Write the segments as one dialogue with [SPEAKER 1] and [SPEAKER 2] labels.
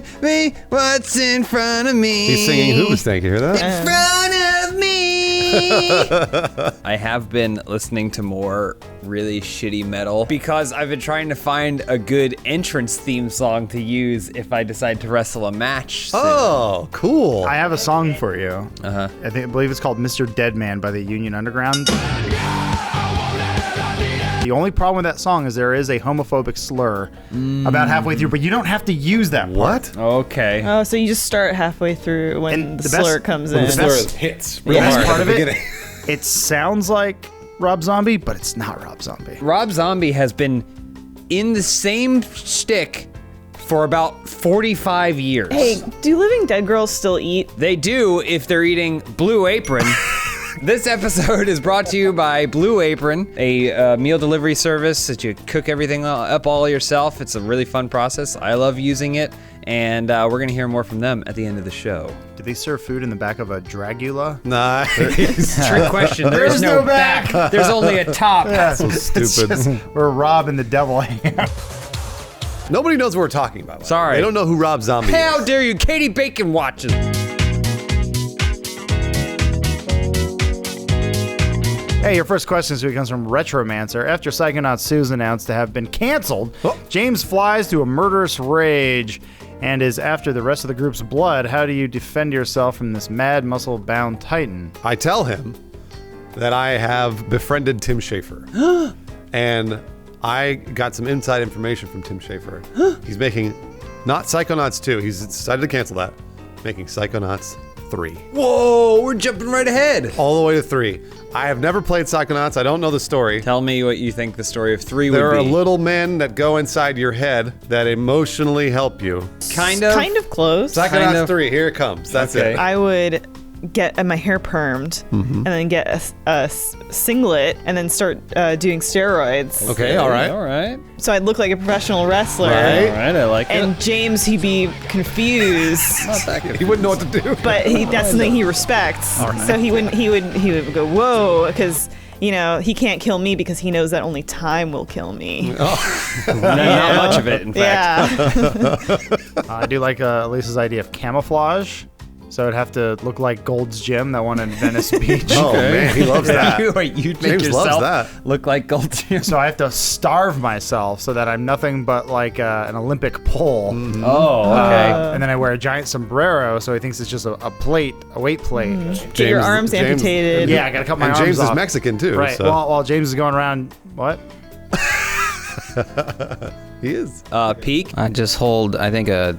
[SPEAKER 1] telling me what's in front of me.
[SPEAKER 2] He's singing Hoobastank. You hear that?
[SPEAKER 1] In front of me. I have been listening to more really shitty metal because I've been trying to find a good entrance theme song to use if I decide to wrestle a match soon.
[SPEAKER 2] Oh, cool.
[SPEAKER 3] I have a song for you.
[SPEAKER 1] Uh-huh.
[SPEAKER 3] I believe it's called Mr. Deadman by the Union Underground. The only problem with that song is there is a homophobic slur about halfway through, but you don't have to use that part.
[SPEAKER 2] What?
[SPEAKER 1] Okay.
[SPEAKER 4] Oh, so you just start halfway through when
[SPEAKER 3] And
[SPEAKER 4] the
[SPEAKER 3] the
[SPEAKER 4] slur
[SPEAKER 3] best-
[SPEAKER 4] comes
[SPEAKER 3] when
[SPEAKER 4] in.
[SPEAKER 3] the
[SPEAKER 2] Slur
[SPEAKER 3] best-
[SPEAKER 2] hits
[SPEAKER 3] The
[SPEAKER 2] real
[SPEAKER 3] best
[SPEAKER 2] hard
[SPEAKER 3] part
[SPEAKER 2] at
[SPEAKER 3] of
[SPEAKER 2] the
[SPEAKER 3] it,
[SPEAKER 2] beginning.
[SPEAKER 3] it sounds like Rob Zombie, but it's not Rob Zombie.
[SPEAKER 1] Rob Zombie has been in the same shtick for about 45 years.
[SPEAKER 4] Hey, do living dead girls still eat?
[SPEAKER 1] They do if they're eating Blue Apron. This episode is brought to you by Blue Apron, a meal delivery service that you cook everything up all yourself. It's a really fun process. I love using it, and we're going to hear more from them at the end of the show.
[SPEAKER 3] Do they serve food in the back of a Dragula?
[SPEAKER 2] Nice.
[SPEAKER 1] Trick question. There is no back. There's only a top.
[SPEAKER 2] So
[SPEAKER 3] It's
[SPEAKER 2] stupid.
[SPEAKER 3] just where Rob and the devil hang out.
[SPEAKER 2] Nobody knows what we're talking about.
[SPEAKER 1] Sorry.
[SPEAKER 2] They don't know who Rob Zombie
[SPEAKER 1] How
[SPEAKER 2] is.
[SPEAKER 1] dare you? Katie Bacon watches.
[SPEAKER 3] Hey, your first question this week comes from Retromancer. After Psychonauts 2 is announced to have been canceled, James flies to a murderous rage and is after the rest of the group's blood. How do you defend yourself from this mad, muscle-bound titan?
[SPEAKER 2] I tell him that I have befriended Tim Schafer. And I got some inside information from Tim Schafer. He's making not Psychonauts 2. He's decided to cancel that. Making Psychonauts 3.
[SPEAKER 1] Whoa, we're jumping right ahead.
[SPEAKER 2] All the way to 3. I have never played Psychonauts. I don't know the story.
[SPEAKER 1] Tell me what you think the story of 3 would be.
[SPEAKER 2] There are little men that go inside your head that emotionally help you.
[SPEAKER 1] Kind of.
[SPEAKER 4] Kind of close.
[SPEAKER 2] Psychonauts
[SPEAKER 1] Kind of.
[SPEAKER 2] 3, here it comes. That's
[SPEAKER 1] Okay.
[SPEAKER 2] it.
[SPEAKER 4] I would get my hair permed and then get a singlet and then start doing steroids.
[SPEAKER 2] Okay, all right.
[SPEAKER 1] All right.
[SPEAKER 4] So I'd look like a professional wrestler.
[SPEAKER 2] Right.
[SPEAKER 1] All right, I like
[SPEAKER 4] And
[SPEAKER 1] it.
[SPEAKER 4] James, he'd be confused.
[SPEAKER 1] Not that good.
[SPEAKER 2] He wouldn't know what to do.
[SPEAKER 4] But that's something he respects. So he would go, whoa, because he can't kill me because he knows that only time will kill me.
[SPEAKER 1] Not much of it, in fact.
[SPEAKER 4] Yeah.
[SPEAKER 3] I do like Lisa's idea of camouflage. So it'd have to look like Gold's Gym, that one in Venice Beach.
[SPEAKER 2] Oh, man, he loves that.
[SPEAKER 1] You'd make
[SPEAKER 2] James loves
[SPEAKER 1] yourself
[SPEAKER 2] that.
[SPEAKER 1] look like Gold Team.
[SPEAKER 3] So I have to starve myself so that I'm nothing but like an Olympic pole.
[SPEAKER 1] Oh, okay.
[SPEAKER 3] And then I wear a giant sombrero, so he thinks it's just a plate, a weight plate.
[SPEAKER 4] Get your arms amputated.
[SPEAKER 3] Yeah, I gotta cut my
[SPEAKER 2] And
[SPEAKER 3] arms
[SPEAKER 2] James
[SPEAKER 3] off.
[SPEAKER 2] is Mexican, too.
[SPEAKER 3] Right.
[SPEAKER 2] So.
[SPEAKER 3] While James is going around, what?
[SPEAKER 2] He is.
[SPEAKER 1] Peak.
[SPEAKER 5] I just hold, I think, a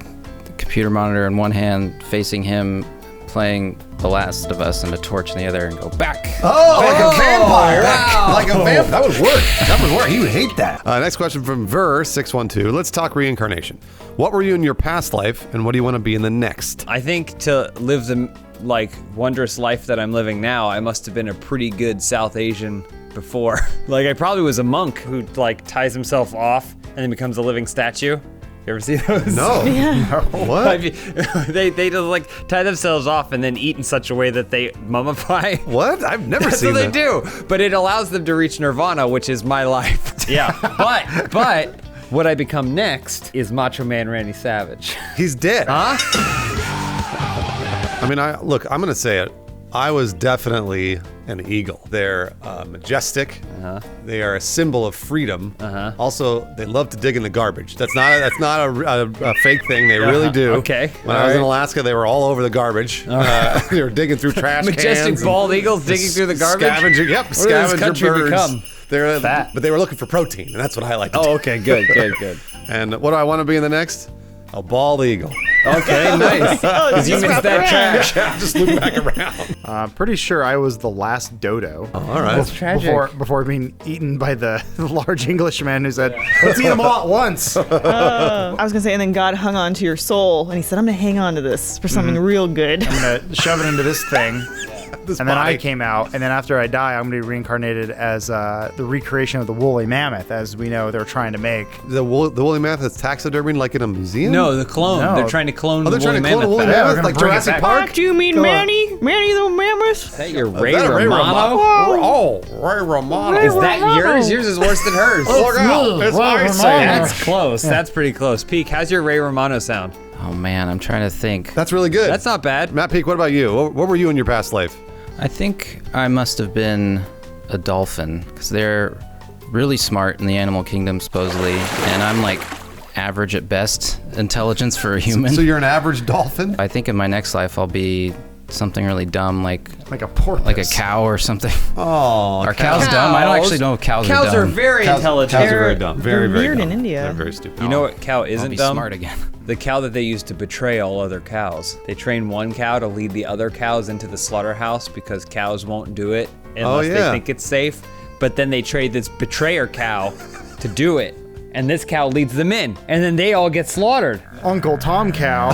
[SPEAKER 5] computer monitor in one hand, facing him, playing The Last of Us, and a torch in the other, and go back.
[SPEAKER 2] Oh, like a vampire.
[SPEAKER 1] wow.
[SPEAKER 2] Like a vampire. That would work. That would work. He would hate that. Next question from Ver612. Let's talk reincarnation. What were you in your past life, and what do you want to be in the next?
[SPEAKER 1] I think to live the wondrous life that I'm living now, I must have been a pretty good South Asian before. I probably was a monk who ties himself off and then becomes a living statue. You ever see those?
[SPEAKER 2] No. What?
[SPEAKER 1] they just tie themselves off and then eat in such a way that they mummify.
[SPEAKER 2] What? I've never
[SPEAKER 1] That's
[SPEAKER 2] seen
[SPEAKER 1] what
[SPEAKER 2] that.
[SPEAKER 1] they do. But it allows them to reach nirvana, which is my life. Yeah. But what I become next is Macho Man Randy Savage.
[SPEAKER 2] He's dead.
[SPEAKER 1] Huh?
[SPEAKER 2] I mean, I'm going to say it. I was definitely an eagle. They're majestic. They are a symbol of freedom. Also, they love to dig in the garbage. That's not a fake thing. They really do.
[SPEAKER 1] Okay.
[SPEAKER 2] When I was in Alaska, they were all over the garbage. They were digging through trash cans.
[SPEAKER 1] Majestic bald eagles digging through the garbage?
[SPEAKER 2] Scavenger. Yep.
[SPEAKER 1] What did this country
[SPEAKER 2] birds.
[SPEAKER 1] become?
[SPEAKER 2] They're
[SPEAKER 3] Fat.
[SPEAKER 2] but they were looking for protein, and that's what I like to do.
[SPEAKER 1] Oh, okay. Good.
[SPEAKER 2] And what do I want to be in the next? A bald eagle.
[SPEAKER 1] Okay, nice. Because you missed that trash.
[SPEAKER 2] Just look back around.
[SPEAKER 3] Pretty sure I was the last dodo.
[SPEAKER 2] All right.
[SPEAKER 1] That's tragic.
[SPEAKER 3] Before being eaten by the large Englishman who said, "Let's eat them all at once."
[SPEAKER 4] I was gonna say, and then God hung on to your soul, and He said, "I'm gonna hang on to this for something real good."
[SPEAKER 3] I'm gonna shove it into this thing.
[SPEAKER 2] This
[SPEAKER 3] And then I
[SPEAKER 2] body.
[SPEAKER 3] came out, and then after I die, I'm going to be reincarnated as the recreation of the woolly mammoth, as we know they're trying to make.
[SPEAKER 2] The woolly mammoth is taxidermied like in a museum?
[SPEAKER 1] No, the clone.
[SPEAKER 3] No.
[SPEAKER 1] They're trying to clone
[SPEAKER 2] Oh,
[SPEAKER 1] the
[SPEAKER 2] they're trying
[SPEAKER 1] woolly
[SPEAKER 2] to clone a woolly
[SPEAKER 1] mammoth.
[SPEAKER 3] Yeah,
[SPEAKER 2] mammoth
[SPEAKER 3] we're
[SPEAKER 2] like
[SPEAKER 3] gonna bring it
[SPEAKER 2] Jurassic
[SPEAKER 3] back.
[SPEAKER 2] Park?
[SPEAKER 4] Do you mean
[SPEAKER 3] Go on.
[SPEAKER 4] Manny the mammoth?
[SPEAKER 1] Is that your
[SPEAKER 2] Is
[SPEAKER 1] Ray
[SPEAKER 2] that a
[SPEAKER 1] Romano?
[SPEAKER 2] Oh, Ray Romano.
[SPEAKER 4] Ray
[SPEAKER 1] Is that
[SPEAKER 4] Romano.
[SPEAKER 1] yours? Yours is worse than hers.
[SPEAKER 2] Look out. It's
[SPEAKER 3] Ray
[SPEAKER 2] my
[SPEAKER 3] Romano.
[SPEAKER 2] saying.
[SPEAKER 1] That's close. That's pretty close. Peak, how's your Ray Romano sound?
[SPEAKER 5] Oh man, I'm trying to think.
[SPEAKER 2] That's really good.
[SPEAKER 1] That's not bad.
[SPEAKER 2] Matt Peak, what about you? What were you in your past life?
[SPEAKER 5] I think I must have been a dolphin because they're really smart in the animal kingdom supposedly, and I'm like average at best intelligence for a human.
[SPEAKER 2] So you're an average dolphin?
[SPEAKER 5] I think in my next life I'll be something really dumb, like
[SPEAKER 3] Like a porpoise.
[SPEAKER 5] a cow or something.
[SPEAKER 2] Oh,
[SPEAKER 5] Are cows dumb? I don't actually know if cows are dumb.
[SPEAKER 1] Cows are very intelligent.
[SPEAKER 2] Cows are very dumb. Very,
[SPEAKER 4] They're
[SPEAKER 2] very
[SPEAKER 4] weird
[SPEAKER 2] dumb.
[SPEAKER 4] in India.
[SPEAKER 2] They're very stupid.
[SPEAKER 1] You know what cow
[SPEAKER 5] I'll
[SPEAKER 1] isn't
[SPEAKER 5] be
[SPEAKER 1] dumb?
[SPEAKER 5] smart again.
[SPEAKER 1] The cow that they use to betray all other cows. They train one cow to lead the other cows into the slaughterhouse because cows won't do it unless they think it's safe. But then they trade this betrayer cow to do it. And this cow leads them in. And then they all get slaughtered.
[SPEAKER 3] Uncle Tom Cow.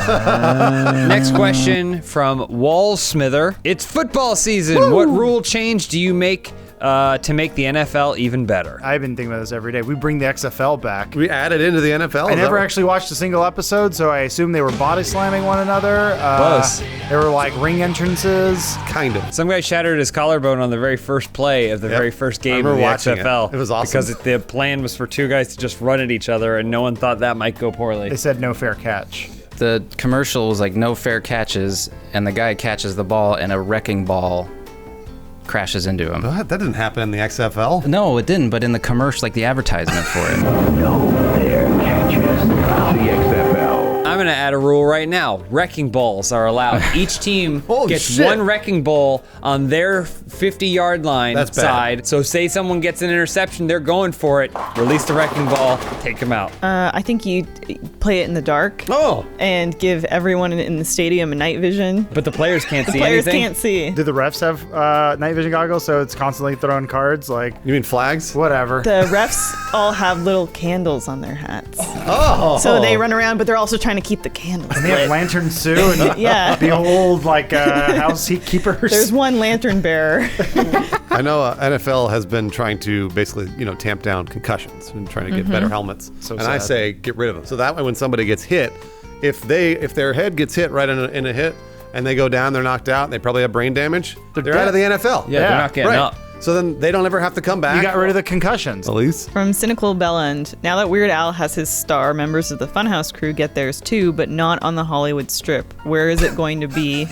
[SPEAKER 1] Next question from Wall Smither. It's football season. What rule change do you make to make the NFL even better?
[SPEAKER 3] I've been thinking about this every day. We bring the XFL back.
[SPEAKER 2] We added into the NFL.
[SPEAKER 3] I never actually watched a single episode, so I assume they were body slamming one another.
[SPEAKER 1] Close.
[SPEAKER 3] They were like ring entrances.
[SPEAKER 2] Kind of.
[SPEAKER 1] Some guy shattered his collarbone on the very first play of the very first game of
[SPEAKER 2] remember
[SPEAKER 1] the
[SPEAKER 2] watching it.
[SPEAKER 1] XFL.
[SPEAKER 2] It was awesome.
[SPEAKER 1] Because the plan was for two guys to just run at each other, and no one thought that might go poorly.
[SPEAKER 3] They said no fair catch.
[SPEAKER 5] The commercial was like no fair catches, and the guy catches the ball, and a wrecking ball crashes into him.
[SPEAKER 2] What? That didn't happen in the XFL.
[SPEAKER 5] No, it didn't, but in the commercial, like the advertisement for it.
[SPEAKER 6] No fair catches. The XFL.
[SPEAKER 1] I'm going to add a rule right now. Wrecking balls are allowed. Each team
[SPEAKER 2] Holy
[SPEAKER 1] gets
[SPEAKER 2] shit.
[SPEAKER 1] one wrecking ball on their 50-yard line
[SPEAKER 2] That's bad.
[SPEAKER 1] side. So say someone gets an interception, they're going for it. Release the wrecking ball, take them out.
[SPEAKER 4] I think you play it in the dark
[SPEAKER 2] Oh.
[SPEAKER 4] and give everyone in the stadium a night vision.
[SPEAKER 1] But the players can't see
[SPEAKER 4] Players
[SPEAKER 1] anything.
[SPEAKER 4] can't see.
[SPEAKER 3] Do the refs have night vision goggles, so it's constantly throwing cards? Like,
[SPEAKER 2] You mean flags?
[SPEAKER 3] whatever.
[SPEAKER 4] The refs all have little candles on their hats.
[SPEAKER 2] Oh.
[SPEAKER 4] So they run around, but they're also trying to keep the candles
[SPEAKER 3] And they have
[SPEAKER 4] lit.
[SPEAKER 3] lanterns too, and
[SPEAKER 4] Yeah.
[SPEAKER 3] the old like house keepers.
[SPEAKER 4] There's one lantern bearer.
[SPEAKER 2] I know NFL has been trying to basically, tamp down concussions and trying to get better helmets.
[SPEAKER 3] So
[SPEAKER 2] and I
[SPEAKER 3] sad.
[SPEAKER 2] say get rid of them. So that way when somebody gets hit, if their head gets hit right in a hit and they go down, they're knocked out, and they probably have brain damage, they're
[SPEAKER 3] dead.
[SPEAKER 2] out of the NFL.
[SPEAKER 1] Yeah, they're not getting
[SPEAKER 2] right.
[SPEAKER 1] up.
[SPEAKER 2] So then they don't ever have to come back.
[SPEAKER 3] You got rid of the concussions.
[SPEAKER 2] Elise?
[SPEAKER 4] From Cynical Bellend, now that Weird Al has his star, members of the Funhaus crew get theirs too, but not on the Hollywood Strip. Where is it going to be?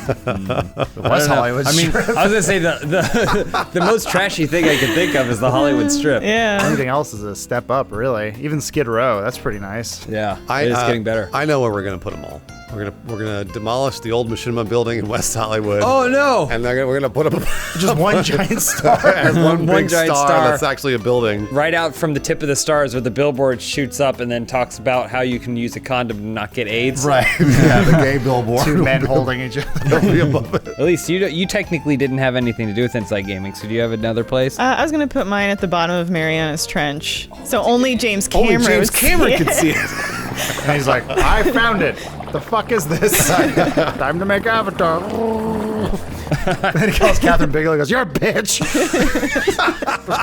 [SPEAKER 3] West Hollywood.
[SPEAKER 1] I mean, I was gonna say the most trashy thing I could think of is the Hollywood Strip.
[SPEAKER 4] Yeah.
[SPEAKER 3] Anything else is a step up, really. Even Skid Row, that's pretty nice.
[SPEAKER 1] Yeah, it's getting better.
[SPEAKER 2] I know where we're gonna put them all. We're gonna demolish the old Machinima building in West Hollywood.
[SPEAKER 1] Oh no!
[SPEAKER 2] And we're gonna put them
[SPEAKER 3] Just one giant star.
[SPEAKER 2] as one big
[SPEAKER 1] giant
[SPEAKER 2] star
[SPEAKER 1] star.
[SPEAKER 2] that's actually a building.
[SPEAKER 1] Right out from the tip of the stars, where the billboard shoots up and then talks about how you can use a condom to not get AIDS.
[SPEAKER 2] Right. Yeah, the gay billboard.
[SPEAKER 3] Two men holding each other.
[SPEAKER 2] will be above it.
[SPEAKER 1] At least you technically didn't have anything to do with Inside Gaming, so do you have another place?
[SPEAKER 4] I was going to put mine at the bottom of Mariana's Trench. So only James
[SPEAKER 2] Only
[SPEAKER 4] Cameron
[SPEAKER 2] James Cameron can see it.
[SPEAKER 3] And he's like, I found it. The fuck is this? Time to make Avatar. Then he calls Catherine Bigelow and goes, you're a bitch.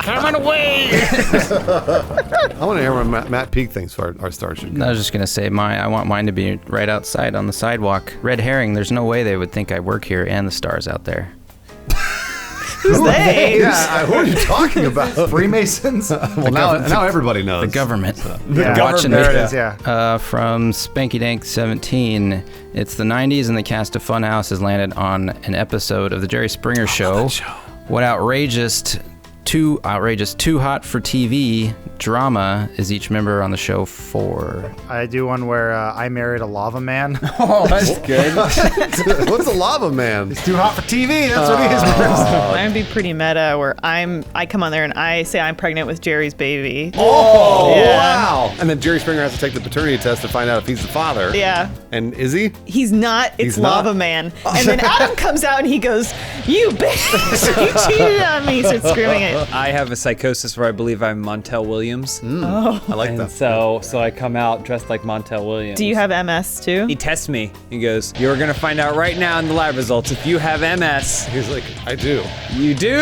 [SPEAKER 3] Coming away.
[SPEAKER 2] I want to hear what Matt Peak thinks our star should go.
[SPEAKER 5] I was just gonna say I want mine to be right outside on the sidewalk. Red herring. There's no way they would think I work here and the stars out there.
[SPEAKER 4] Who's they?
[SPEAKER 2] Yeah, who are you talking about?
[SPEAKER 3] Freemasons?
[SPEAKER 2] Well, now everybody knows.
[SPEAKER 5] The government.
[SPEAKER 3] Yeah.
[SPEAKER 5] Watching
[SPEAKER 3] There
[SPEAKER 5] me.
[SPEAKER 3] it is, yeah.
[SPEAKER 5] From Spanky Dank 17, it's the 90s and the cast of Funhaus has landed on an episode of the Jerry Springer Show. What outrageous, too hot for TV drama is each member on the show for?
[SPEAKER 3] I do one where I married a lava man.
[SPEAKER 1] Oh, that's good.
[SPEAKER 2] What's a lava man?
[SPEAKER 3] Too hot for TV, that's what he is.
[SPEAKER 4] Mine would be pretty meta, where I come on there and I say I'm pregnant with Jerry's baby.
[SPEAKER 2] Oh,
[SPEAKER 4] Yeah.
[SPEAKER 2] wow. And then Jerry Springer has to take the paternity test to find out if he's the father.
[SPEAKER 4] Yeah.
[SPEAKER 2] And is he?
[SPEAKER 4] He's not. It's
[SPEAKER 2] He's not?
[SPEAKER 4] Lava Man. And then Adam comes out and he goes, "You bitch! You cheated on me!" He starts screaming it.
[SPEAKER 1] I have a psychosis where I believe I'm Montel Williams.
[SPEAKER 2] I like
[SPEAKER 1] And
[SPEAKER 2] that.
[SPEAKER 1] so I come out dressed like Montel Williams.
[SPEAKER 4] Do you have MS too?
[SPEAKER 1] He tests me. He goes, "You're gonna find out right now in the lab results if you have MS."
[SPEAKER 2] He's like, I do.
[SPEAKER 1] You do.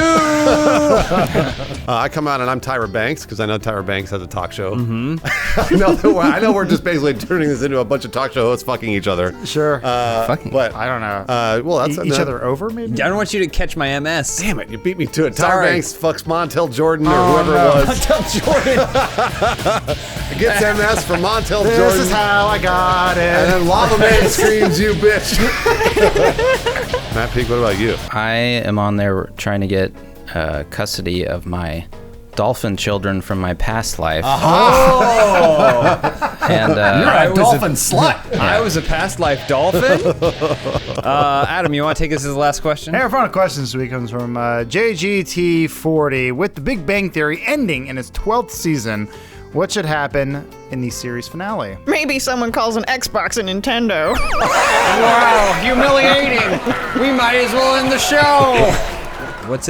[SPEAKER 2] I come out and I'm Tyra Banks because I know Tyra Banks has a talk show. Mm-hmm. I know we're just basically turning this into a bunch of talk show hosts fucking each other.
[SPEAKER 3] Sure.
[SPEAKER 5] Fucking.
[SPEAKER 2] But
[SPEAKER 3] I don't know.
[SPEAKER 2] well, that's
[SPEAKER 3] Each other over, maybe?
[SPEAKER 1] I don't want you to catch my MS.
[SPEAKER 2] Damn it! You beat me to it. Tyra
[SPEAKER 1] Sorry.
[SPEAKER 2] Banks fucks Brooks, Montel Jordan, or whoever it was.
[SPEAKER 1] Montel Jordan.
[SPEAKER 2] Gets MS from Montel
[SPEAKER 3] This
[SPEAKER 2] Jordan.
[SPEAKER 3] is how I got it.
[SPEAKER 2] And then Lava Man screams, "You bitch!" Matt Peak, what about you?
[SPEAKER 5] I am on there trying to get custody of my dolphin children from my past life. And
[SPEAKER 1] You're
[SPEAKER 2] a dolphin slut.
[SPEAKER 1] I was a past life dolphin. Adam, you want to take us as the last question?
[SPEAKER 3] Hey, our final question this week comes from JGT40. With The Big Bang Theory ending in its 12th season, what should happen in the series finale?
[SPEAKER 4] Maybe someone calls an Xbox a Nintendo.
[SPEAKER 1] Wow, humiliating. We might as well end the show. What's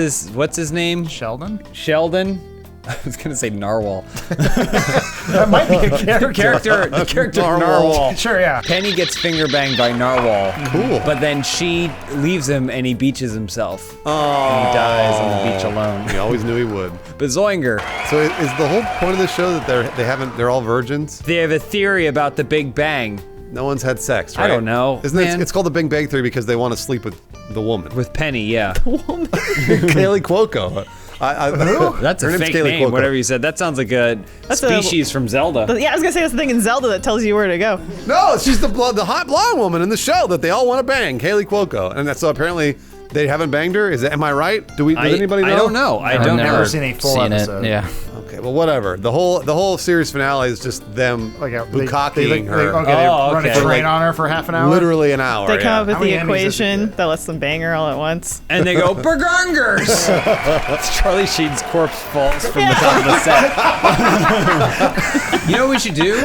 [SPEAKER 1] his name?
[SPEAKER 3] Sheldon?
[SPEAKER 1] Sheldon? I was gonna say Narwhal.
[SPEAKER 3] That might be a character.
[SPEAKER 1] The character Narwhal.
[SPEAKER 3] Sure, yeah.
[SPEAKER 1] Penny gets finger banged by Narwhal.
[SPEAKER 2] Cool.
[SPEAKER 1] But then she leaves him and he beaches himself. Oh. And he dies on the beach alone.
[SPEAKER 2] We always knew he would.
[SPEAKER 1] Bazoinger.
[SPEAKER 2] So is the whole point of the show that they're all virgins?
[SPEAKER 1] They have a theory about the Big Bang
[SPEAKER 2] No one's had sex, right?
[SPEAKER 1] I don't know,
[SPEAKER 2] Isn't it?
[SPEAKER 1] man.
[SPEAKER 2] It's called the Big Bang Theory because they want to sleep with the woman.
[SPEAKER 1] with Penny, yeah.
[SPEAKER 2] Kaylee Cuoco.
[SPEAKER 1] That's
[SPEAKER 2] Her
[SPEAKER 1] a
[SPEAKER 2] name's
[SPEAKER 1] fake
[SPEAKER 2] Kaylee
[SPEAKER 1] name,
[SPEAKER 2] Cuoco.
[SPEAKER 1] whatever you said. That sounds like a
[SPEAKER 4] That's a-
[SPEAKER 1] species from Zelda.
[SPEAKER 4] Yeah, I was gonna say that's the thing in Zelda that tells you where to go.
[SPEAKER 2] No, she's the hot blonde woman in the show that they all want to bang, Kaylee Cuoco, and that's so apparently they haven't banged her. Am I right? Does anybody know?
[SPEAKER 1] I don't know. I
[SPEAKER 5] I've
[SPEAKER 1] don't
[SPEAKER 5] never
[SPEAKER 1] know.
[SPEAKER 3] seen a full
[SPEAKER 5] seen
[SPEAKER 3] episode.
[SPEAKER 5] it. Yeah.
[SPEAKER 2] Okay, well, whatever. The whole series finale is just them bukkake her.
[SPEAKER 3] Run a
[SPEAKER 1] okay.
[SPEAKER 3] train on her for half an hour?
[SPEAKER 2] Literally an hour.
[SPEAKER 4] They come
[SPEAKER 2] yeah.
[SPEAKER 4] up with
[SPEAKER 3] How many
[SPEAKER 4] the
[SPEAKER 3] Emmys does it
[SPEAKER 4] equation
[SPEAKER 3] get?
[SPEAKER 4] that lets them bang her all at once.
[SPEAKER 1] And they go, Burgungers! Charlie Sheen's corpse falls from the top of the set. You know what we should do?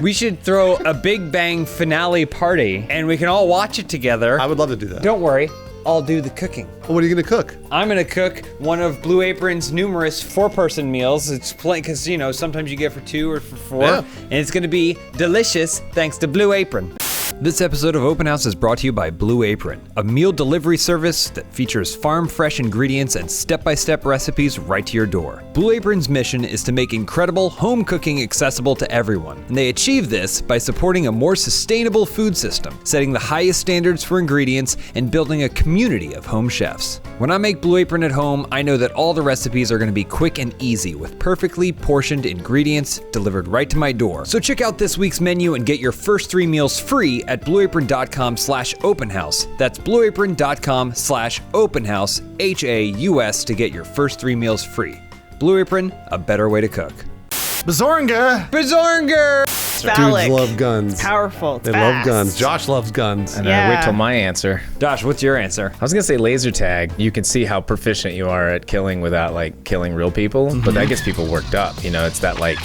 [SPEAKER 1] We should throw a Big Bang finale party, and we can all watch it together.
[SPEAKER 2] I would love to do that.
[SPEAKER 1] Don't worry, I'll do the cooking.
[SPEAKER 2] What are you gonna cook?
[SPEAKER 1] I'm gonna cook one of Blue Apron's numerous four-person meals. It's plain, because sometimes you get for 2 or for 4,
[SPEAKER 2] Yeah.
[SPEAKER 1] and it's gonna be delicious thanks to Blue Apron. This episode of Open House is brought to you by Blue Apron, a meal delivery service that features farm-fresh ingredients and step-by-step recipes right to your door. Blue Apron's mission is to make incredible home cooking accessible to everyone, and they achieve this by supporting a more sustainable food system, setting the highest standards for ingredients, and building a community of home chefs. When I make Blue Apron at home, I know that all the recipes are going to be quick and easy with perfectly portioned ingredients delivered right to my door. So check out this week's menu and get your first 3 meals free at blueapron.com/openhouse. That's blueapron.com/openhouse, HAUS, to get your first 3 meals free. Blue Apron, a better way to cook.
[SPEAKER 3] Bazorga!
[SPEAKER 1] Bazornger!
[SPEAKER 4] Phallic.
[SPEAKER 2] Dudes love guns.
[SPEAKER 4] It's powerful. It's
[SPEAKER 2] They
[SPEAKER 4] fast.
[SPEAKER 2] love guns. Josh loves guns.
[SPEAKER 7] And
[SPEAKER 4] Yeah.
[SPEAKER 7] wait till my answer.
[SPEAKER 1] Josh, what's your answer?
[SPEAKER 7] I was gonna say laser tag. You can see how proficient you are at killing without like killing real people, but that gets people worked up. It's that like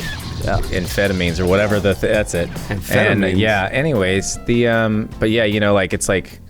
[SPEAKER 7] amphetamines or whatever. That's it.
[SPEAKER 2] Amphetamines?
[SPEAKER 7] And yeah. Anyways, but yeah, like it's like